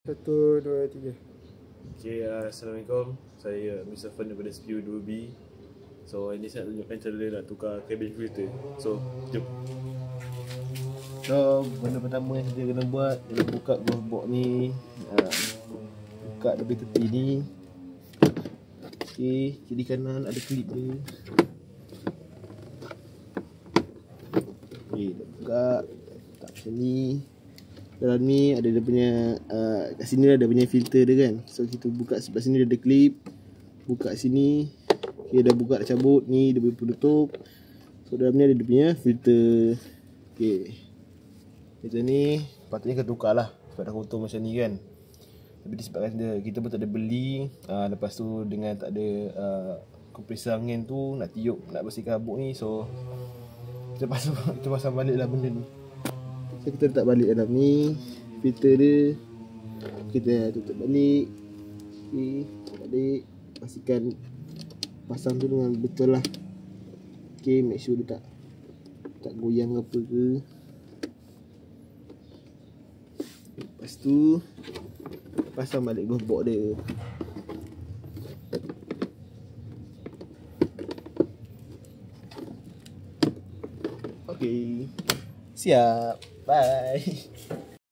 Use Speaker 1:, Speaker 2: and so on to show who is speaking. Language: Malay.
Speaker 1: Satu, dua, tiga.
Speaker 2: Okay, Assalamualaikum. Saya Mr. Fan daripada CPU 2B. So, ini saya nak tunjukkan cara nak tukar cabin filter. So, jom. So, benda pertama yang kita kena buat ialah buka glove box ni. Buka lebih tepi ni. Okay, kiri kanan ada klip dia. Okay, dah buka. Tak macam ni. Dalam ni ada dia punya kat sini ada punya filter dia kan. So kita buka sebelah sini ada klip. Buka sini. Okay, dah buka dah cabut. Ni dia punya penutup. So dalam ni ada dia punya filter. Okay, filter ni patutnya kena tukar lah sebab dah kotor macam ni kan. Tapi disebabkan kita pun tak ada beli. Lepas tu dengan tak ada kompresor angin tu nak tiup, nak bersihkan habuk ni. So kita pasang balik lah benda ni. So kita letak balik dalam ni filter dia. Kita tutup balik. Okay, tutup balik. Pastikan pasang tu dengan betul lah. Okay, make sure dia tak goyang apa ke. Lepas tu pasang balik glove box dia. Okay, siap. Bye.